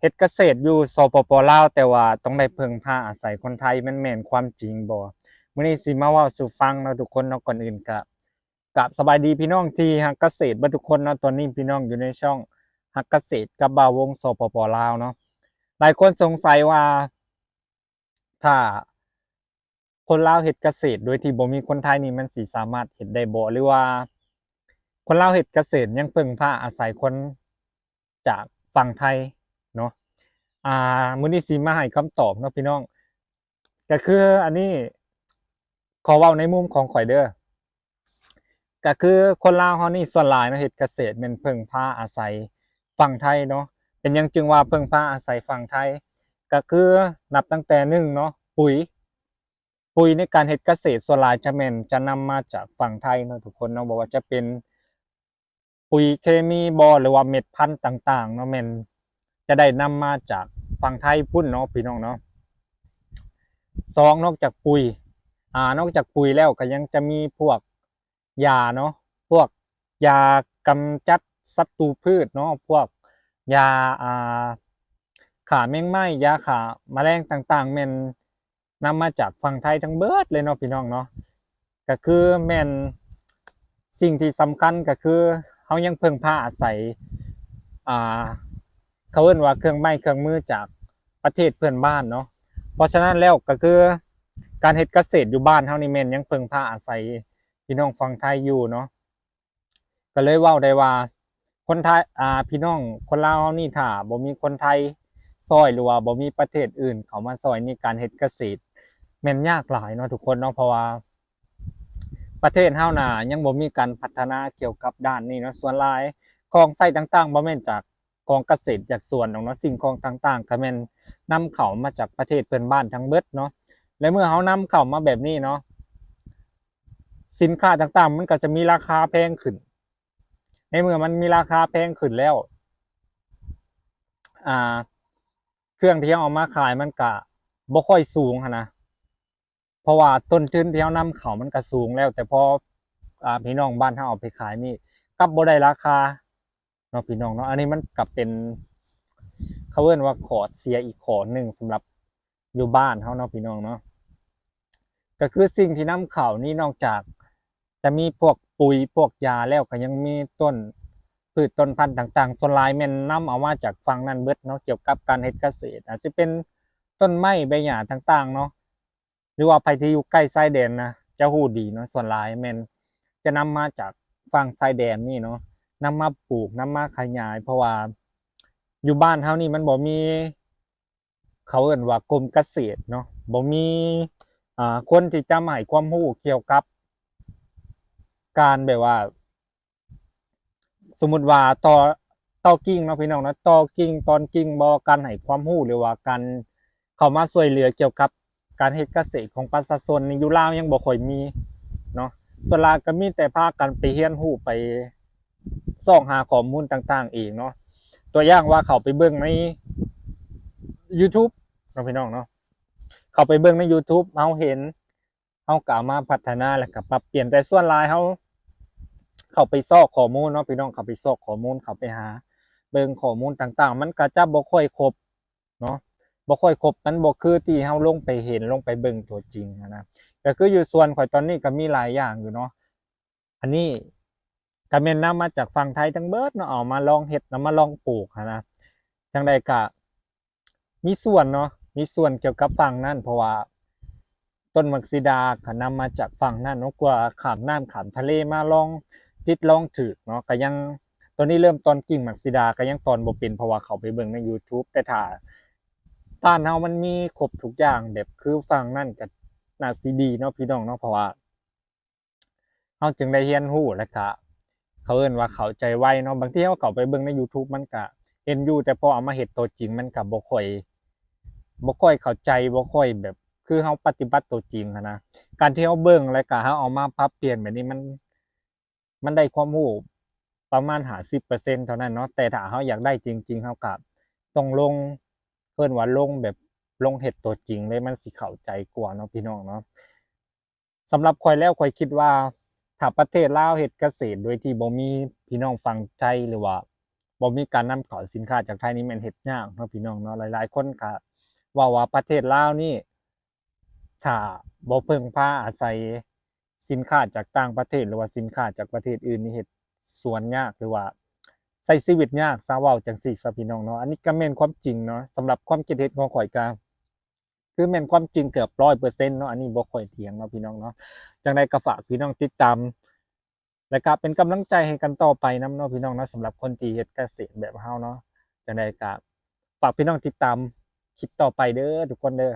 ฮ็ดเกษตรอยู่สปปลาวแต่ว่าต้องได้พึ่งพาอาศัยคนไทยแม่นความจริงบ่มื้อนี้สิมาเว้าสู่ฟังเนาะทุกคนเนาะก่อนอื่นก็สบายดีพี่น้องที่รักเกษตรเบิดทุกคนเนาะตอนนี้พี่น้องอยู่ในช่องรักเกษตรกับบ่าววงสปปลาวเนาะหลายคนสงสัยว่าถ้าคนลาวเฮ็ดเกษตรโดยที่บ่มีคนไทยนี่มันสิสามารถเฮ็ดได้บ่หรือว่าคนลาวเฮ็ดเกษตรยังพึ่งพาอาศัยคนจากฝั่งไทยเนาะ มื้อนี้สิมาให้คำตอบเนาะพี่น้องก็คืออันนี้ขอเว้าในมุมของข้อยเด้อก็คือคนลาวเรานี่ส่วนหลายเนาะเฮ็ดเกษตรแม่นพึ่งพาอาศัยฝั่งไทยเนาะเป็นหยังจึงว่าพึ่งพาอาศัยฝั่งไทยก็คือนับตั้งแต่1เนาะปุ๋ยในการเฮ็ดเกษตรส่วนหลายจะแม่นจะนำมาจากฝั่งไทยเนาะทุกคนเนาะบ่ว่าจะเป็นปุ๋ยเคมีบ่หรือว่าเม็ดพันธุ์ต่างๆเนาะแม่นจะได้นำมาจากฝั่งไทยพุ่นเนาะพี่น้องเนาะ 2นอกจากปุ๋ยนอกจากปุ๋ยแล้วก็ยังจะมีพวกยาเนาะพวกยากำจัดศัตรูพืชเนาะพวกยาฆ่าแมงไหม้ยาฆ่าแมลงต่างๆแม่นนำมาจากฝั่งไทยทั้งเบิดเลยเนาะพี่น้องเนาะก็คือแม่นสิ่งที่สำคัญก็คือเรายังพึ่งพาอาศัยอ่าเขาเอิ้นว่าเครื่องไม้เครื่องมือจากประเทศเพื่อนบ้านเนาะ เพราะฉะนั้นแล้วก็คือการเฮ็ดเกษตรอยู่บ้านเฮานี่แม่นยังพึ่งพาอาศัยพี่น้องฝั่งไทยอยู่เนาะก็เลยเว้าได้ว่าคนไทยพี่น้องคนลาวนี่ถ้าบ่มีคนไทยช่วยหรือว่าบ่มีประเทศอื่นเข้ามาช่วยในการเฮ็ดเกษตรแม่นยากหลายเนาะทุกคนเนาะเพราะว่าประเทศเฮาน่ะยังบ่มีการพัฒนาเกี่ยวกับด้านนี้เนาะส่วนหลายของใช้ต่างๆบ่แม่นจากของเกษตรจากสวนดอกเนาะสิ่งของต่างๆก็แม่นนำเข้ามาจากประเทศเพื่อนบ้านทั้งเบิดเนาะและเมื่อเฮานำเข้ามาแบบนี้เนาะสินค้าต่างๆมันก็จะมีราคาแพงขึ้นในเมื่อมันมีราคาแพงขึ้นแล้วอ่าเครื่องที่เฮาเอามาขายมันก็บ่ค่อยสูงหั้นนะเพราะว่าต้นทุนที่เฮานำเข้ามันก็สูงแล้วแต่พอพี่น้องบ้านเฮาเอาไปขายนี่กลับบ่ได้ราคาเนาะพี่น้องเนาะอันนี้มันก็เป็นเขาเอิ้นว่าข้อเสียอีกข้อหนึ่งสำหรับอยู่บ้านเฮาเนาะพี่น้องเนาะ ก็คือสิ่งที่นำเข้านี่นอกจากจะมีพวกปุ๋ยพวกยาแล้วก็ยังมีต้นพืชต้นพันธุ์ต่างๆส่วนหลายแม่นนำเอามาจากฝั่งนั้นเบิดเนาะเกี่ยวกับการเฮ็ดเกษตรอาจสิเป็นต้นไม้ใบหญ้าต่างๆเนาะหรือว่าไผที่อยู่ใกล้ชายแดนนะจะรู้ดีเนาะส่วนหลายแม่นจะนำมาจากฝั่งชายแดนนี่เนาะนำมาปลูกนำมาขยายเพราะว่าอยู่บ้านเฮานี่มันบ่มีเขาเอิ้นว่ากรมเกษตรเนาะบ่มีคนที่จะมาให้ความรู้เกี่ยวกับการแบบว่าสมมุติว่าต่อกิ่งเนาะพี่น้องเนาะต่อกิ่งตอนกิ่งบ่การให้ความรู้หรือว่าการเข้ามาช่วยเหลือเกี่ยวกับการเฮ็ดเกษตรของประชาชนนี่อยู่ลาวยังบ่ค่อยมีเนาะส่วนหลายก็มีแต่พากันไปเรียนรู้ไปส่องหาข้อมูลต่างๆเองเนาะตัวอย่างว่าเข้าไปเบิ่งในยูทูบเนาะพี่น้องเนาะเข้าไปเบิ่งในยูทูบเราเห็นเราก็เอามาพัฒนาแล้วก็ปรับเปลี่ยนแต่ส่วนหลายเราเข้าไปซอกข้อมูลเนาะพี่น้องเข้าไปซอกข้อมูลเข้าไปหาเบิ่งข้อมูลต่างๆมันก็จะบ่ค่อยครบเนาะบ่ค่อยครบมันบ่คือที่เราลงไปเห็นลงไปเบิ่งตัวจริงนะก็คืออยู่ส่วนข้อยตอนนี้ก็มีหลายอย่างอยู่เนาะอันนี้ก็แม่นนำมาจากฝั่งไทยทั้งเบิดเนาะเอามาลองเฮ็ดเอามาลองปลูกนะจังใดก็มีส่วนเนาะมีส่วนเกี่ยวกับฝั่งนั้นเพราะว่าต้นมักซิดาก็นำมาจากฝั่งนั้นเนาะกว่าข้ามน้ำข้ามทะเลมาลองผิดลองถูกเนาะก็ยังตอนนี้เริ่มตอนกิ่งมักซิดาก็ยังตอนบ่เป็นเพราะว่าเข้าไปเบิ่งใน YouTube แต่ถ้าบ้านเฮามันมีครบทุกอย่างแบบคือฝั่งนั้นก็น่าสิดีเนาะพี่น้องเนาะเพราะว่าเฮาจึงได้เรียนรู้แล้วก็เขาเอิ้นว่าเข้าใจไวเนาะบางทีเฮาเข้าไปเบิ่งใน YouTube มันก็เห็นอยู่แต่พอเอามาเฮ็ดตัวจริงมันก็บ่ค่อยเข้าใจบ่ค่อยแบบคือเฮาปฏิบัติตัวจริงนะการที่เฮาเบิ่งแล้วก็เฮาเอามาปรับเปลี่ยนแบบนี้มันได้ความรู้ประมาณ50%เท่านั้นเนาะแต่ถ้าเฮาอยากได้จริงๆเฮาก็ต้องลงเอิ้นว่าลงแบบลงเฮ็ดตัวจริงเลยมันสิเข้าใจกว่าเนาะพี่น้องเนาะสำหรับข้อยแล้วข้อยคิดว่าถ้าประเทศลาวเฮ็ดเกษตรโดยที่บ่มีพี่น้องฝั่งไทยหรือว่า บ่มีการนำเข้าสินค้าจากไทยนี่แม่นเฮ็ดยากเนาะพี่น้องเนาะหลายๆคนก็เว้าว่าประเทศลาวนี่ถ้าบ่พึ่งพาอาศัยสินค้าจากต่างประเทศหรือว่าสินค้าจากประเทศอื่นนี่เฮ็ดสวนยากหรือว่าใช้ชีวิตยากซะเว้าจังซี่ซะพี่น้องเนาะอันนี้ก็แม่นความจริงเนาะสำหรับความคิดเห็นของข้อยก็คือแม่นความจริงเกือบ100%เนาะอันนี้บ่ค่อยเถียงเนาะพี่น้องเนาะจังใดก็ฝากพี่น้องติดตามและก็เป็นกำลังใจให้กันต่อไปนำเนาะพี่น้องเนาะสำหรับคนที่เฮ็ดเกษตรแบบเราเนาะจังใดก็ฝากพี่น้องติดตามคลิปต่อไปเด้อทุกคนเด้อ